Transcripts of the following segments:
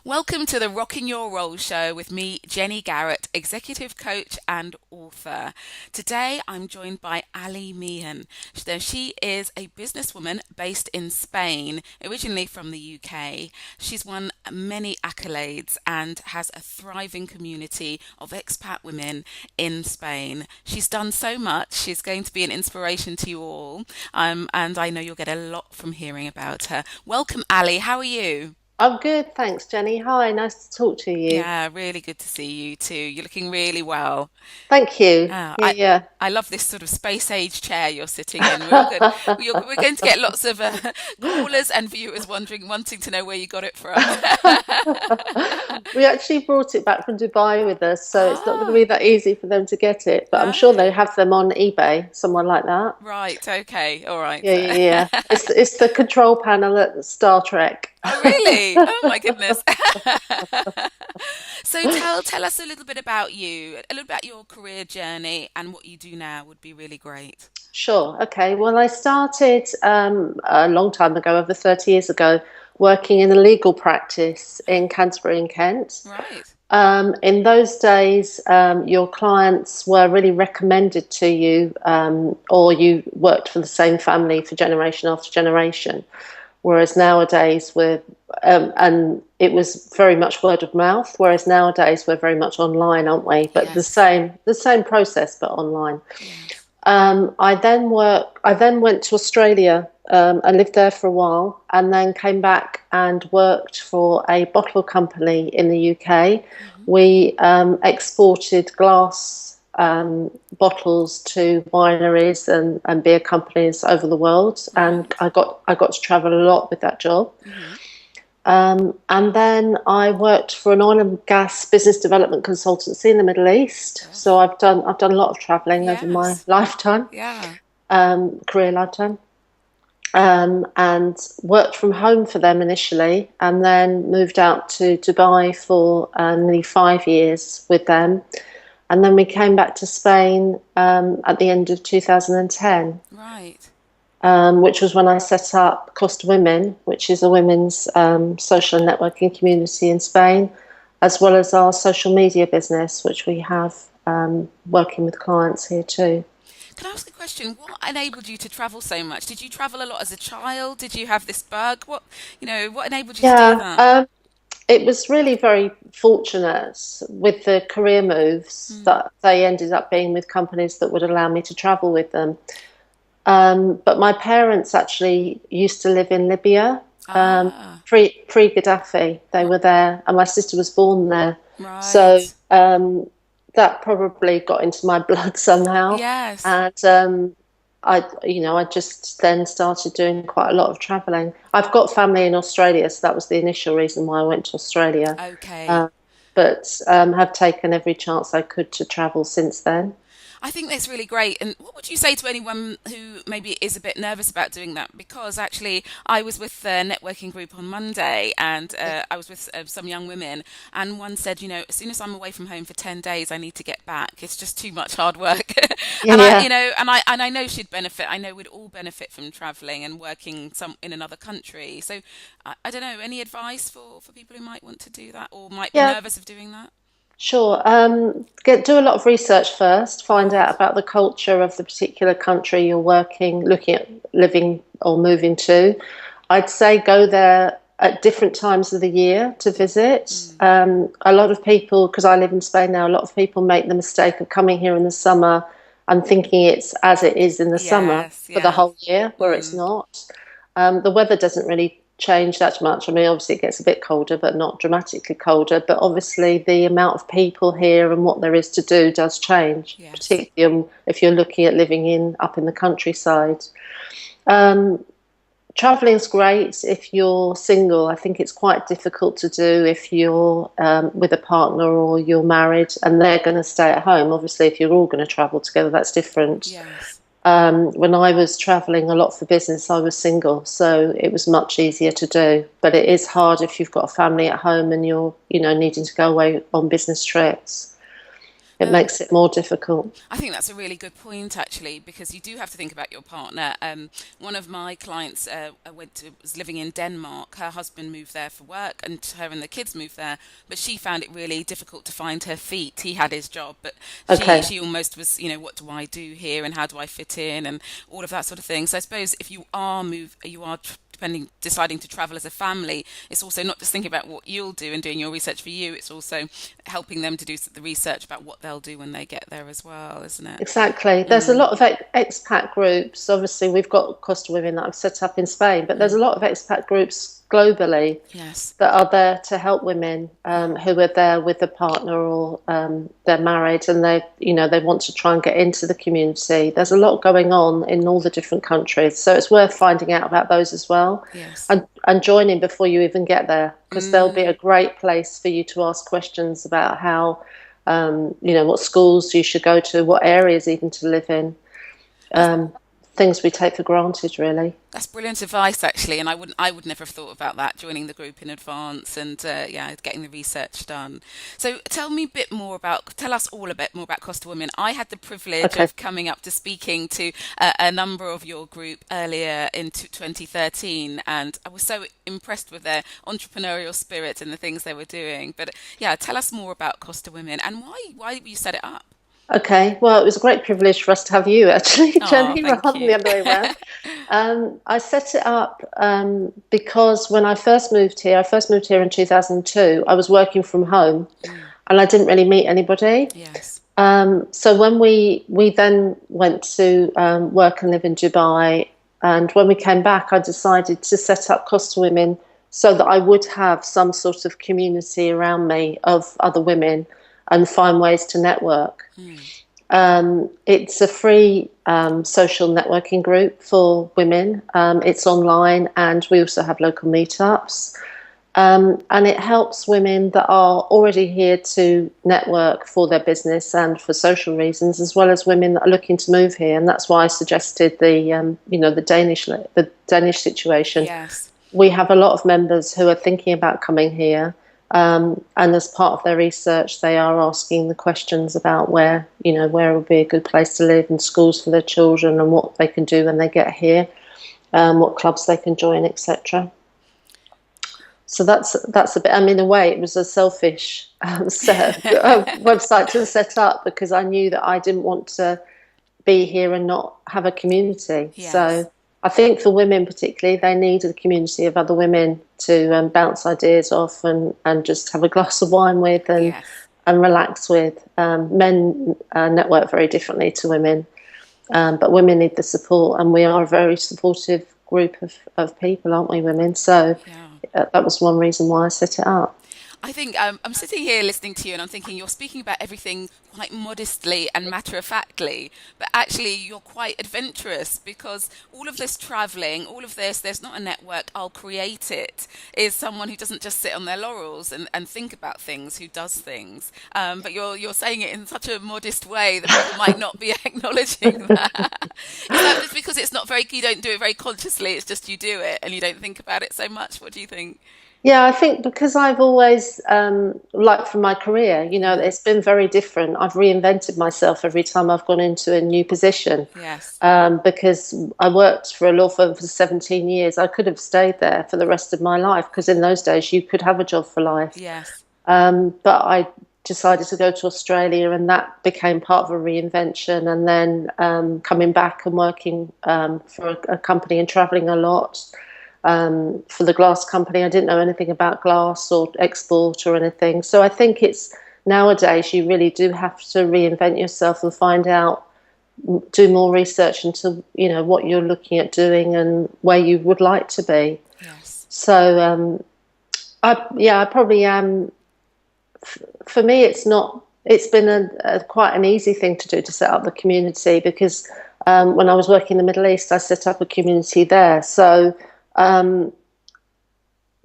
Welcome to the Rocking Your Role show with me, Jenny Garrett, executive coach and author. Today I'm joined by Ali Meehan. She is a businesswoman based in Spain, originally from the UK. She's won many accolades and has a thriving community of expat women in Spain. She's done so much. She's going to be an inspiration to you all, and I know you'll get a lot from hearing about her. Welcome, Ali. How are you? I'm good, thanks, Jenny. Hi, nice to talk to you. Yeah, really good to see you too. You're looking really well. Thank you. Uh, I Yeah, I love this sort of space age chair you're sitting in. We're all good. yeah. We're going to get lots of callers and viewers wanting to know where you got it from. We actually brought it back from Dubai with us, so it's not going to Ah, be that easy for them to get it. But I'm sure no. they have them on eBay, someone like that. Right, okay, all right. Yeah, yeah, yeah. It's the control panel at Star Trek. Oh, really? Oh my goodness. So tell us a little bit about you, a little about your career journey and what you do now would be really great. Sure. Okay. Well, I started a long time ago, over 30 years ago, working in a legal practice in Canterbury in Kent. Right. In those days, your clients were really recommended to you, or you worked for the same family for generation after generation. Whereas nowadays and it was very much word of mouth. Whereas nowadays we're very much online, aren't we? But the Yes. same process, but online. Yes. I then went to Australia and lived there for a while, and then came back and worked for a bottle company in the UK. Hmm. We exported glass bottles to wineries and beer companies over the world, and Right. I got to travel a lot with that job. Hmm. And then I worked for an oil and gas business development consultancy in the Middle East. So Gosh. I've done a lot of traveling over my Yes. lifetime, Yeah. career lifetime, and worked from home for them initially, and then moved out to Dubai for nearly 5 years with them. And then we came back to Spain at the end of 2010, Right. which was when I set up Costa Women, which is a women's social networking community in Spain, as well as our social media business, which we have working with clients here too. Can I ask a question? What enabled you to travel so much? Did you travel a lot as a child? Did you have this bug? What enabled you to do Yeah, that? it was really very fortunate with the career moves Mm. that they ended up being with companies that would allow me to travel with them. But my parents actually used to live in Libya, Ah, pre Gaddafi. They r- were there, and my sister was born there. So right. that probably got into my blood somehow. Yes. And I just then started doing quite a lot of traveling. I've got family in Australia, so that was the initial reason why I went to Australia. Okay. Uh, but have taken every chance I could to travel since then. I think that's really great. And what would you say to anyone who maybe is a bit nervous about doing that? Because actually, I was with the networking group on Monday and I was with some young women, and one said, as soon as I'm away from home for 10 days, I need to get back. It's just too much hard work. Yeah, And yeah. I know she'd benefit. I know we'd all benefit from traveling and working in another country. So I don't know, any advice for people who might want to do that or might be Yeah, nervous of doing that? sure. Do a lot of research first. Find Right. out about the culture of the particular country you're looking at living or moving to. I'd say go there at different times of the year to visit. Mm. A lot of people, because I live in Spain now, a lot of people make the mistake of coming here in the summer and thinking it's as it is in the summer Yes, for the yeah. whole year, where it's Mm. not. The weather doesn't really change that much. I mean, obviously it gets a bit colder, but not dramatically colder. But obviously the amount of people here and what there is to do does change, Yes. particularly if you're looking at living up in the countryside. Um, Traveling's great if you're single. I think it's quite difficult to do if you're with a partner or you're married and they're going to stay at home. Obviously, if you're all going to travel together, that's different. Yes. When I was traveling a lot for business, I was single, so it was much easier to do. But it is hard if you've got a family at home and you're needing to go away on business trips. It makes it more difficult. I think that's a really good point, actually, because you do have to think about your partner. One of my clients was living in Denmark. Her husband moved there for work, and her and the kids moved there. But she found it really difficult to find her feet. He had his job, but Okay. she almost was, what do I do here, and how do I fit in, and all of that sort of thing. So I suppose if you are deciding to travel as a family, it's also not just thinking about what you'll do and doing your research for you, it's also helping them to do the research about what they'll do when they get there as well, isn't it? Exactly. There's a Mm, lot of expat groups. Obviously, we've got Costa Women that I've set up in Spain, but there's mm, a lot of expat groups globally yes. that are there to help women who are there with a partner or they're married and they want to try and get into the community. There's a lot going on in all the different countries, so it's worth finding out about those as well, Yes. and joining before you even get there, because they'll be a Mm. great place for you to ask questions about how what schools you should go to, what areas even to live in, um, things we take for granted, really. That's brilliant advice, actually, and I would never have thought about that. Joining the group in advance, and yeah, getting the research done. So, tell us all a bit more about Costa Women. I had the privilege Okay. of coming up to speaking to a number of your group earlier in 2013, and I was so impressed with their entrepreneurial spirit and the things they were doing. But yeah, tell us more about Costa Women and why you set it up. Okay. Well, it was a great privilege for us to have you, actually, Oh, Jenny, thank rather than the you. other way around. I set it up because when I first moved here in 2002, I was working from home Mm, and I didn't really meet anybody. yes. So when we then went to work and live in Dubai, and when we came back, I decided to set up Costa Women so that I would have some sort of community around me of other women and find ways to network. Mm, It's a free social networking group for women. It's online, and we also have local meetups. And it helps women that are already here to network for their business and for social reasons, as well as women that are looking to move here. And that's why I suggested the Danish situation. yes. We have a lot of members who are thinking about coming here, and as part of their research, they are asking the questions about where would be a good place to live and schools for their children and what they can do when they get here, what clubs they can join, etc. So that's a bit. I mean, in a way, it was a selfish website to set up because I knew that I didn't want to be here and not have a community. Yes. So I think for women particularly, they need a community of other women to bounce ideas off and just have a glass of wine with Yes. and relax with. Men network very differently to women, but women need the support, and we are a very supportive group of people, aren't we, women? So Yeah. that was one reason why I set it up. I think I'm sitting here listening to you and I'm thinking you're speaking about everything quite modestly and matter of factly, but actually you're quite adventurous because all of this traveling, all of this, there's not a network, I'll create it, is someone who doesn't just sit on their laurels and think about things, who does things. But you're saying it in such a modest way that people might not be acknowledging that. Is that just because you don't do it very consciously, it's just you do it and you don't think about it so much? What do you think? Yeah, I think because I've always, like from my career, Mm, it's been very different. I've reinvented myself every time I've gone into a new position. yes. Because I worked for a law firm for 17 years. I could have stayed there for the rest of my life because in those days you could have a job for life. Yes. But I decided to go to Australia, and that became part of a reinvention. And then coming back and working for a company and traveling a lot. For the glass company, I didn't know anything about glass or export or anything. So I think it's nowadays you really do have to reinvent yourself and find out, do more research into what you're looking at doing and where you would like to be. Yes. So I probably am. For me, it's not. It's been quite an easy thing to do to set up the community because when I was working in the Middle East, I set up a community there. So. Um,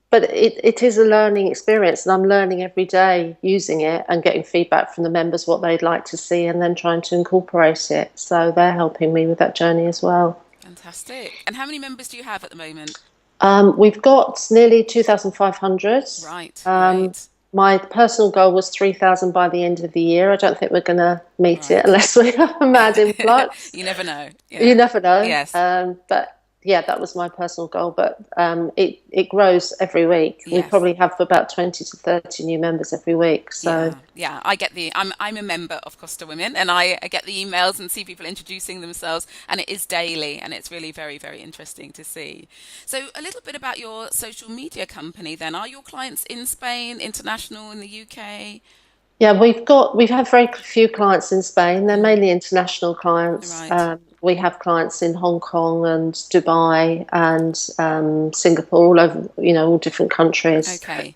but it is a learning experience, and I'm learning every day using it and getting feedback from the members what they'd like to see and then trying to incorporate it. So they're helping me with that journey as well. Fantastic. And how many members do you have at the moment? We've got nearly 2,500. Right, Um, great. My personal goal was 3,000 by the end of the year. I don't think we're going to meet it Right. unless we have a mad influx. You never know. You Yeah. never know. Yes. But yeah, that was my personal goal. But it grows every week. We Yes. probably have about 20 to 30 new members every week. So Yeah, yeah. I get the. I'm a member of Costa Women, and I get the emails and see people introducing themselves, and it is daily, and it's really very very interesting to see. So a little bit about your social media company. Then, are your clients in Spain, international, in the UK? yeah, we've had very few clients in Spain. They're mainly international clients. Right. We have clients in Hong Kong and Dubai and Singapore, all over, all different countries Okay.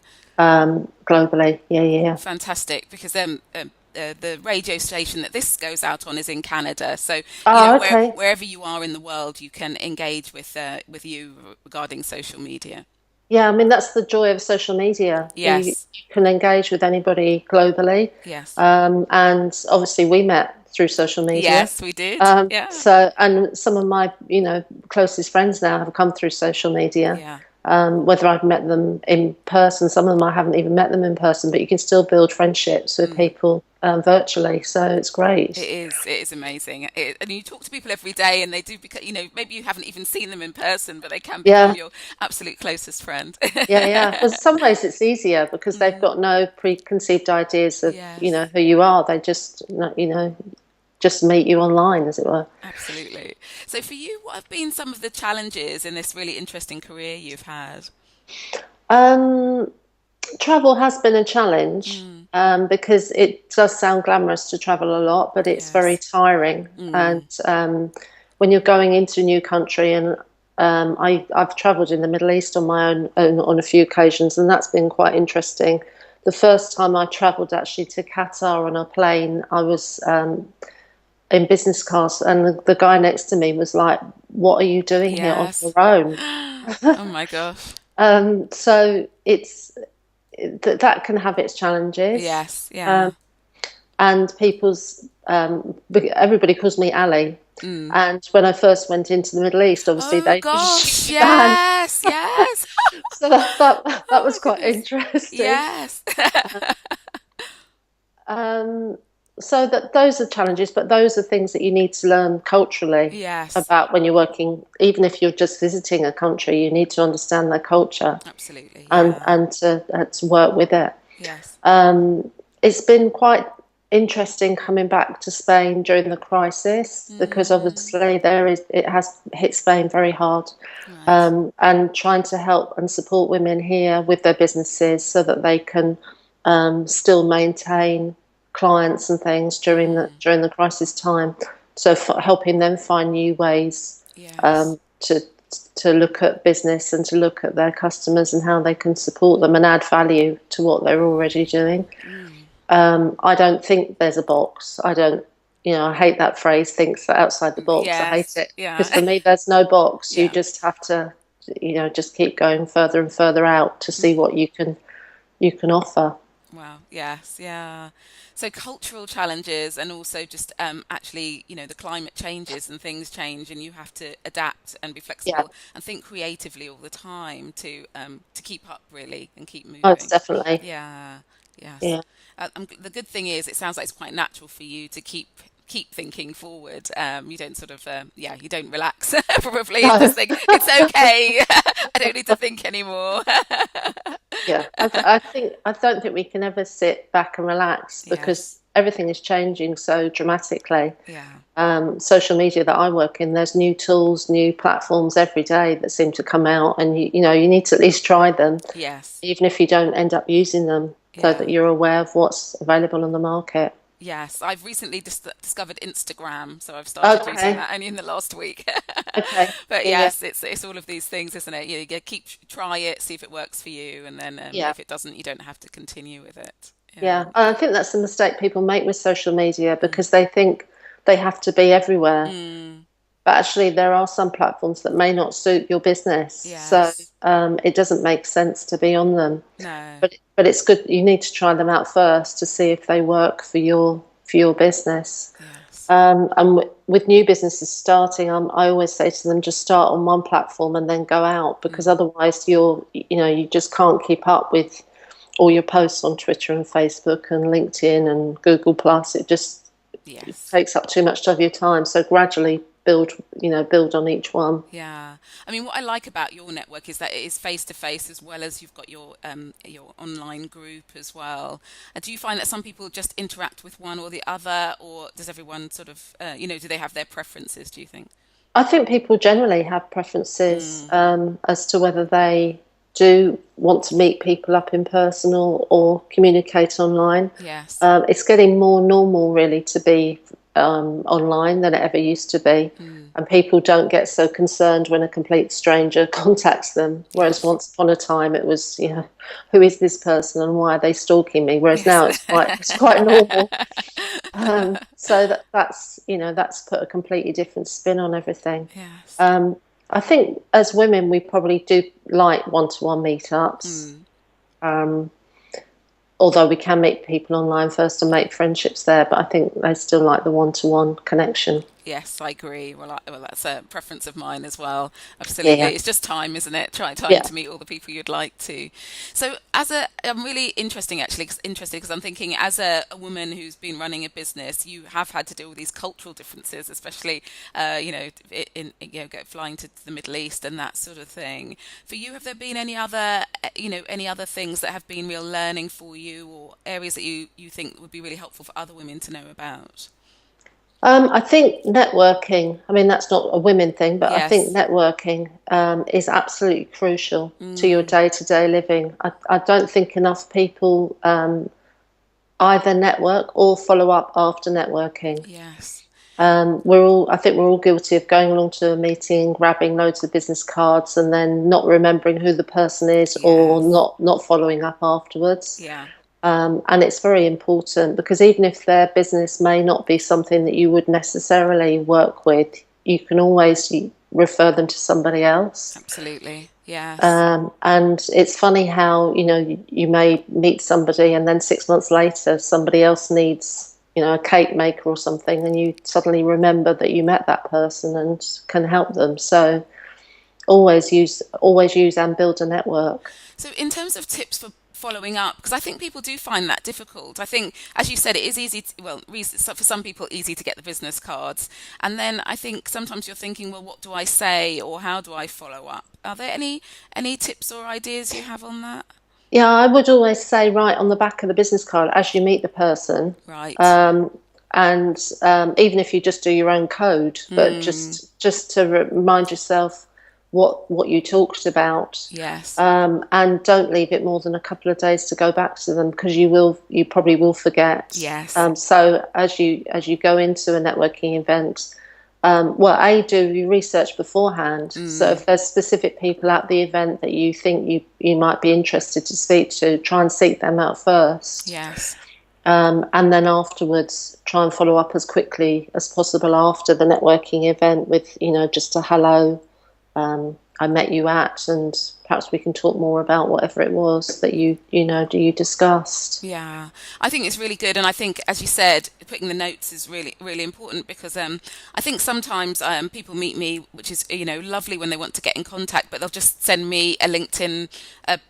globally. Yeah, yeah, yeah. Fantastic. Because the radio station that this goes out on is in Canada. So Oh, okay. wherever you are in the world, you can engage with you regarding social media. Yeah, I mean, that's the joy of social media. You Yes. can engage with anybody globally. Yes. And obviously, we met through social media. Yes, we did. Yeah. And some of my, closest friends now have come through social media. Yeah. Whether I've met them in person, some of them I haven't even met them in person, but you can still build friendships with people virtually. So it's great. It is amazing. And you talk to people every day and they do become, maybe you haven't even seen them in person, but they can become Yeah, your absolute closest friend. yeah, yeah. Well, in some ways it's easier because they've got no preconceived ideas of, Yes, who you are. They just, just meet you online, as it were. absolutely. So for you, what have been some of the challenges in this really interesting career you've had? Um, Travel has been a challenge because it does sound glamorous to travel a lot, but it's very Yes. tiring. And when you're going into a new country, and I've travelled in the Middle East on my own on a few occasions, and that's been quite interesting. The first time I travelled actually to Qatar on a plane, I was in business class, and the guy next to me was like, "What are you doing here on Yes. your own?" Oh my gosh. So that can have its challenges. Yes. Yeah. Um, and everybody calls me Ali. And when I first went into the Middle East, obviously Oh they gosh. shoot me down. Yes. Yes. So that Oh was my quite goodness. interesting. Yes. Um, so that those are challenges, but those are things that you need to learn culturally Yes. about when you're working. Even if you're just visiting a country, you need to understand their culture Absolutely. and Yeah. and to work with it. Yes. It's been quite interesting coming back to Spain during the crisis because obviously it has hit Spain very hard, Right. and trying to help and support women here with their businesses so that they can still maintain clients and things during the crisis time. So helping them find new ways Yes. to look at business and to look at their customers and how they can support them and add value to what they're already doing. I don't think there's a box. I don't, I hate that phrase, thinks outside the box. I hate Yes. it because Yeah. for me, there's no box. You Yeah. just have to, just keep going further and further out to see what you can offer. Wow. Yes. Yeah. So cultural challenges and also just actually, the climate changes and things change and you have to adapt and be Yeah, flexible and think creatively all the time to keep up really and keep most moving. definitely. Yeah. Yes. Yeah, The good thing is it sounds like it's quite natural for you to keep thinking forward. You don't sort of you don't relax probably and no, just think it's okay. I don't need to think anymore. yeah. I don't think we can ever sit back and relax Yes. because everything is changing so dramatically. Yeah. Social media that I work in, there's new tools, new platforms every day that seem to come out, and you need to at least try them, Yes. even if you don't end up using them, so that Yeah. you're aware of what's available on the market. Yes. I've recently discovered Instagram, so I've started using Okay, that only in the last week. okay, But yeah, yeah, yes, it's all of these things, isn't it? You keep try it, see if it works for you, and then yeah, if it doesn't, you don't have to continue with it. Yeah. yeah. And I think that's the mistake people make with social media because they think they have to be everywhere. Mm, But actually, there are some platforms that may not suit your business, so yes. it doesn't make sense to be on them. No. But it's good. You need to try them out first to see if they work for your business. Yes. And with new businesses starting, I always say to them, just start on one platform and then go out because otherwise you just can't keep up all your posts on Twitter and Facebook and LinkedIn and Google Plus. It just Yes. takes up too much of your time. So gradually build on each one. Yeah. I mean, what I like about your network is that it is face to face as well as you've got your online group as well. Do you find that some people just interact with one or the other, or does everyone sort of, do they have their preferences, do you think? I think people generally have preferences Mm, as to whether they do want to meet people up in person or communicate online. yes. It's getting more normal, really, to be online than it ever used to be. Mm, And people don't get so concerned when a complete stranger contacts them. Whereas yes. once upon a time, it was, who is this person and why are they stalking me? Whereas Yes. now it's quite normal. So that's put a completely different spin on everything. Yes. Um, I think as women, we probably do like one-to-one meetups. Mm. Um, Although we can meet people online first and make friendships there, but I think they still like the one-to-one connection. Yes, I agree. Well, that's a preference of mine as well. Absolutely. Yeah, It's just time, isn't it? Time yeah. to meet all the people you'd like to. So, I'm really interested because I'm thinking as a woman who's been running a business, you have had to deal with these cultural differences, especially, flying to the Middle East and that sort of thing. For you, have there been any other things that have been real learning for you or areas that you think would be really helpful for other women to know about? I think networking, I mean, that's not a women thing, but I think Yes. networking is absolutely crucial to your Mm, day-to-day living. I don't think enough people either network or follow up after networking. yes. I think we're all guilty of going along to a meeting, grabbing loads of business cards, and then not remembering who the person is, or Yes. not following up afterwards. Yeah. And it's very important because even if their business may not be something that you would necessarily work with, you can always refer them to somebody else. Absolutely. Yes. And it's funny how, you may meet somebody and then 6 months later, somebody else needs, a cake maker or something, and you suddenly remember that you met that person and can help them. So always use and build a network. So, in terms of tips for following up, because I think people do find that difficult. I think, as you said, it is easy to, well, for some people, easy to get the business cards. And then I think sometimes you're thinking, well, what do I say or how do I follow up? Are there any tips or ideas you have on that? Yeah, I would always say right on the back of the business card as you meet the person, Right. um, and even if you just do your own code, but Mm, just to remind yourself what you talked about, yes. and don't leave it more than a couple of days to go back to them because you probably will forget. Yes. So as you go into a networking event, do your research beforehand. So Mm, if there's specific people at the event that you think you might be interested to speak to, try and seek them out first. yes. And then afterwards, try and follow up as quickly as possible after the networking event with, just a hello, I met you at, and perhaps we can talk more about whatever it was that you discussed. Yeah, I think it's really good, and I think, as you said, putting the notes is really, really important because I think sometimes people meet me, which is lovely when they want to get in contact, but they'll just send me a LinkedIn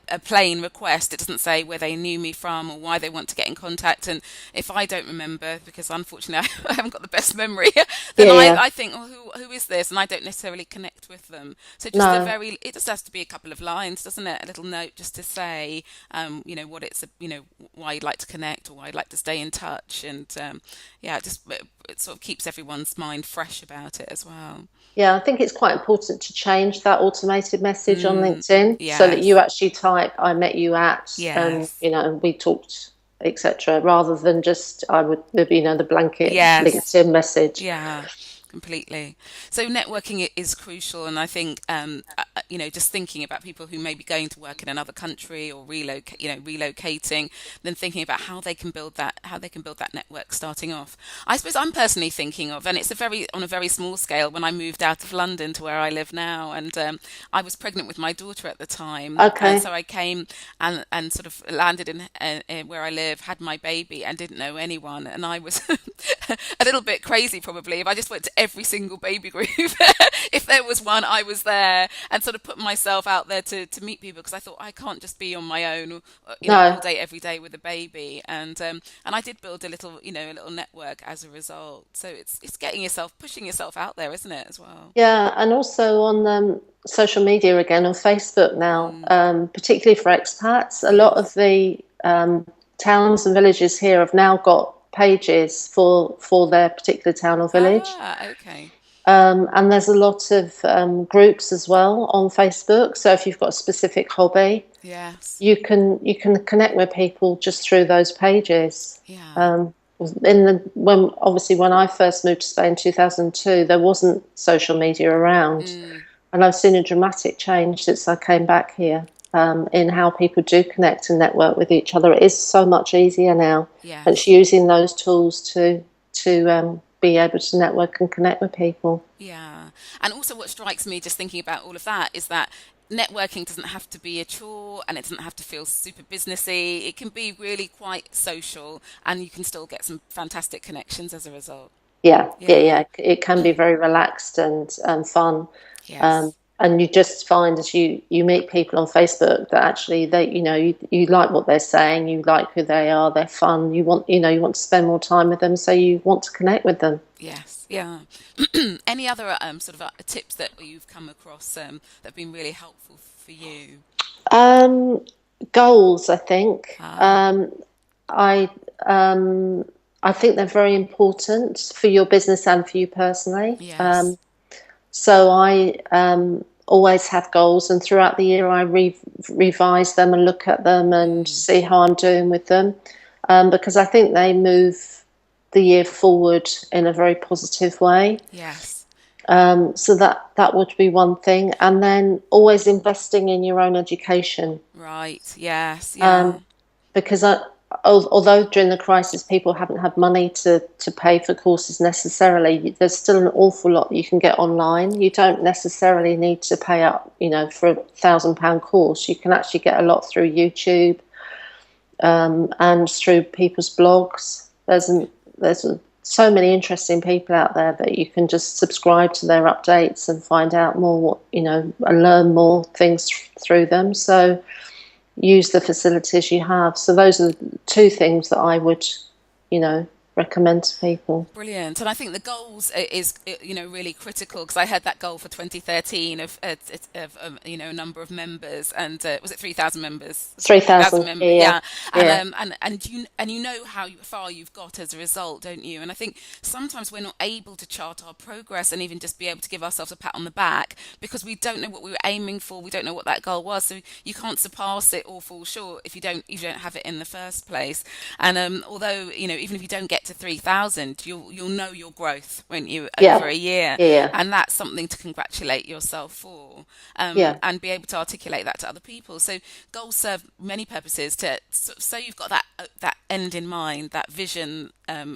a plain request. It doesn't say where they knew me from or why they want to get in contact, and if I don't remember, because unfortunately I haven't got the best memory, then Yeah, I yeah. I think, oh, who is this, and I don't necessarily connect with them. So just No. it just has to be a couple of lines, doesn't it? A little note just to say what why you'd like to connect or why you'd like to stay in touch, and it sort of keeps everyone's mind fresh about it as well. Yeah, I think it's quite important to change that automated message on Mm, LinkedIn so that you yes, actually type "I met you at" and yes, and we talked, etc., rather than just I would the blanket yes. LinkedIn message. Yeah, completely. So networking is crucial, and I think just thinking about people who may be going to work in another country or relocating, then thinking about how they can build that network starting off. I suppose I'm personally thinking of, and it's on a very small scale, when I moved out of London to where I live now, and I was pregnant with my daughter at the time, and Okay. so I came and sort of landed in where I live, had my baby, and didn't know anyone, and I was a little bit crazy probably if I just went to every single baby group. If there was one, I was there, and sort of put myself out there to meet people, because I thought I can't just be on my own, all No. day every day with a baby. And I did build a little network as a result. So it's getting yourself, pushing yourself out there, isn't it, as well? Yeah, and also on social media again, on Facebook now, Mm, particularly for expats, a lot yes. of the towns and villages here have now got pages for their particular town or village. Ah, okay. And there's a lot of groups as well on Facebook. So if you've got a specific hobby, Yes. you can connect with people just through those pages. Yeah. Um, when I first moved to Spain in 2002, there wasn't social media around, Mm, and I've seen a dramatic change since I came back here, in how people do connect and network with each other. It is so much easier now, and it's yes. using those tools to be able to network and connect with people. Yeah. And also, what strikes me just thinking about all of that is that networking doesn't have to be a chore, and it doesn't have to feel super businessy. It can be really quite social, and you can still get some fantastic connections as a result. Yeah, yeah, Yeah. yeah. It can be very relaxed and fun. Yes. And you just find as you meet people on Facebook that actually you like what they're saying, you like who they are, they're fun. You want to spend more time with them, so you want to connect with them. Yes. Yeah. Any other sort of tips that you've come across that have been really helpful for you? Um, Goals, I think. Ah, I I think they're very important for your business and for you personally. yes. So I always have goals, and throughout the year I revise them and look at them and Mm, see how I'm doing with them, because I think they move the year forward in a very positive way. yes. So that would be one thing, and then always investing in your own education, Right. Yes. Yeah. um, because although during the crisis people haven't had money to pay for courses necessarily, there's still an awful lot you can get online. You don't necessarily need to pay up, for £1,000 course. You can actually get a lot through YouTube, and through people's blogs. There's so many interesting people out there that you can just subscribe to their updates and find out more, and learn more things through them. So use the facilities you have. So those are the two things that I would, recommend to people. Brilliant. And I think the goals is, really critical, because I had that goal for 2013 of a number of members, and was it 3,000 members? 3,000 3,000, members, yeah, yeah. And yeah, and you know how far you've got as a result, don't you? And I think sometimes we're not able to chart our progress and even just be able to give ourselves a pat on the back, because we don't know what we were aiming for. We don't know what that goal was, so you can't surpass it or fall short if you don't have it in the first place. And although even if you don't get to 3,000, you'll know your growth, won't you, over yeah, a year, yeah, and that's something to congratulate yourself for, yeah, and be able to articulate that to other people. So goals serve many purposes. So you've got that end in mind, that vision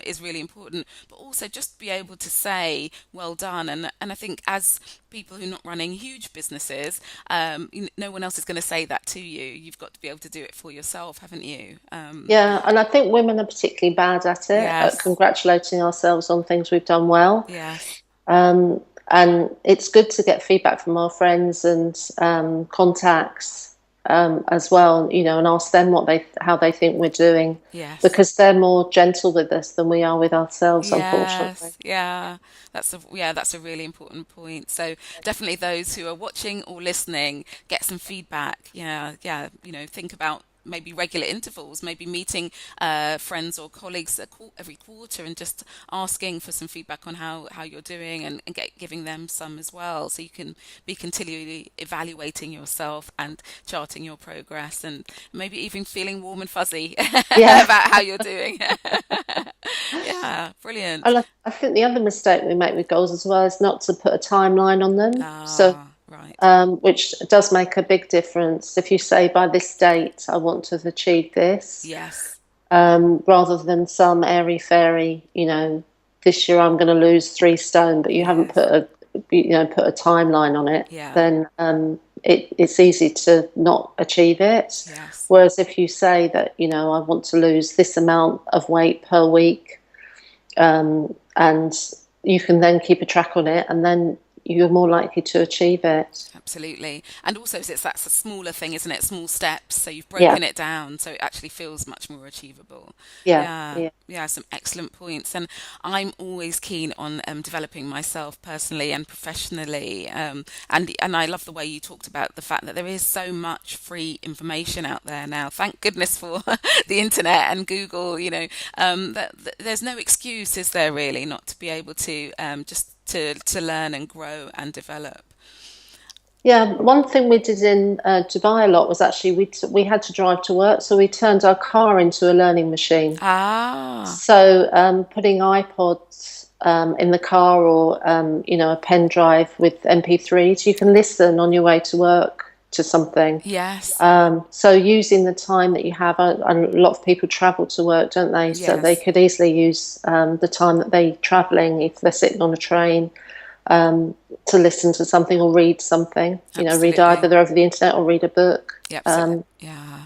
is really important, but also just be able to say well done. And I think as people who are not running huge businesses, no one else is going to say that to you. You've got to be able to do it for yourself, haven't you? yeah. And I think women are particularly bad at it, at Yes, congratulating ourselves on things we've done well. yes, And it's good to get feedback from our friends and contacts, as well, and ask them how they think we're doing, yes. because they're more gentle with us than we are with ourselves, unfortunately. Yes, yeah, that's a really important point. So definitely those who are watching or listening, get some feedback. Yeah, yeah, think about maybe regular intervals, maybe meeting friends or colleagues every quarter, and just asking for some feedback on how you're doing, and giving them some as well, so you can be continually evaluating yourself and charting your progress, and maybe even feeling warm and fuzzy Yeah. about how you're doing. Yeah, brilliant. And I think the other mistake we make with goals as well is not to put a timeline on them. So, Ah, right. which does make a big difference. If you say by this date I want to have achieved this, Yes. rather than some airy fairy, this year I'm going to lose 3 stone, but you haven't Yes. put a timeline on it, Yeah. then it's easy to not achieve it. Yes. Whereas if you say that, I want to lose this amount of weight per week, and you can then keep a track on it, and then you're more likely to achieve it. Absolutely. And also, that's a smaller thing, isn't it? Small steps. So you've Yeah, broken it down so it actually feels much more achievable. yeah, Yeah. yeah, Yeah, some excellent points. And I'm always keen on developing myself personally and professionally. And I love the way you talked about the fact that there is so much free information out there now. Thank goodness for the internet and Google. That there's no excuse, is there really, not to be able to just to learn and grow and develop. yeah. One thing we did in Dubai a lot was actually we had to drive to work, so we turned our car into a learning machine. Ah, So putting iPods in the car, or a pen drive with MP3s, you can listen on your way to work to something. yes, So using the time that you have, a lot of people travel to work, don't they? So they yes, could easily use the time that they're traveling, if they're sitting on a train, to listen to something or read something. Read absolutely. either over the internet or read a book. Yeah, absolutely. Yeah.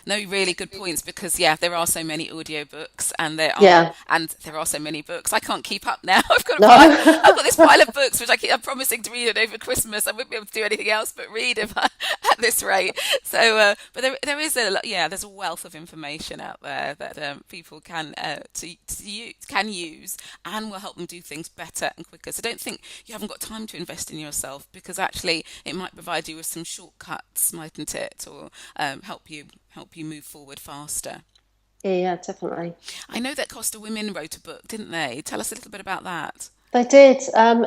No, really good points because yeah, there are so many audiobooks Yeah, and there are so many books. I can't keep up now. I've no, got this pile of books which I'm promising to read it over Christmas. I wouldn't be able to do anything else but read if I, at this rate. So, but there is there's a wealth of information out there that people can use and will help them do things better and quicker. So don't think you haven't got time to invest in yourself because actually it might provide you with some shortcuts, mightn't it, or help you move forward faster. yeah, definitely. I know that Costa Women wrote a book, didn't they? Tell us a little bit about that. They did.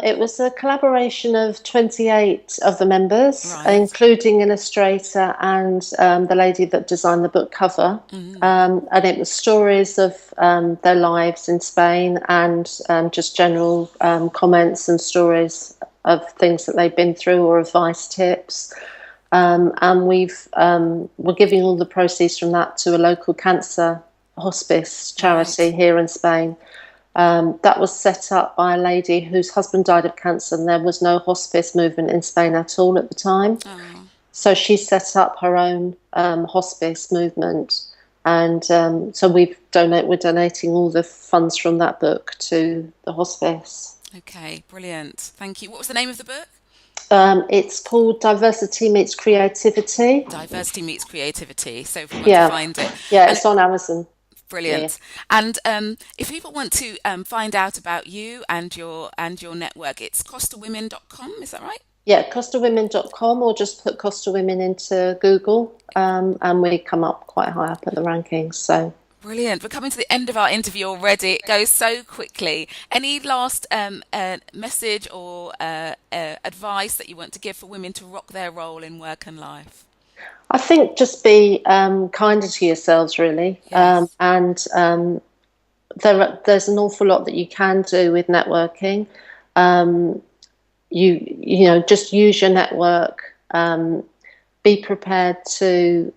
It was a collaboration of 28 of the members, Right. including illustrator and the lady that designed the book cover. And it was stories of their lives in Spain, and just general comments and stories of things that they've been through, or advice tips. And we're giving all the proceeds from that to a local cancer hospice charity Right. here in Spain. That was set up by a lady whose husband died of cancer, and there was no hospice movement in Spain at all at the time. Oh, So she set up her own hospice movement, and so we're donating all the funds from that book to the hospice. okay. Brilliant. Thank you. What was the name of the book? It's called Diversity Meets Creativity. Diversity Meets Creativity. So if we want to Yeah, find it, yeah, and it's on Amazon. Yeah, brilliant. And if people want to find out about you and your network, it's costawomen.com. Is that right? yeah, costawomen.com, or just put Costa Women into Google, and we come up quite high up at the rankings. So Brilliant. We're coming to the end of our interview already. It goes so quickly. Any last message or advice that you want to give for women to rock their role in work and life? I think just be kinder to yourselves, really, Yes. and there's an awful lot that you can do with networking. Um, just use your network. Be prepared to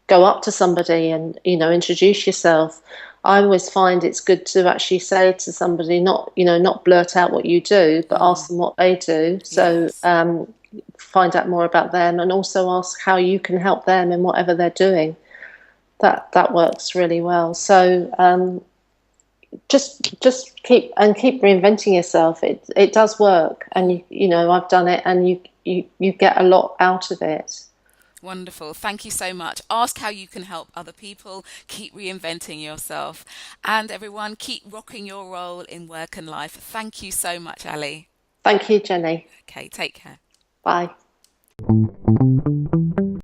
go up to somebody and introduce yourself. I always find it's good to actually say to somebody, not blurt out what you do, but ask Mm, them what they do. So yes. find out more about them, and also ask how you can help them in whatever they're doing. That works really well. So just keep reinventing yourself. It does work, and I've done it, and you get a lot out of it. Wonderful. Thank you so much. Ask how you can help other people. Keep reinventing yourself. And everyone, keep rocking your role in work and life. Thank you so much, Ali. Thank you, Jenny. Okay, take care. Bye.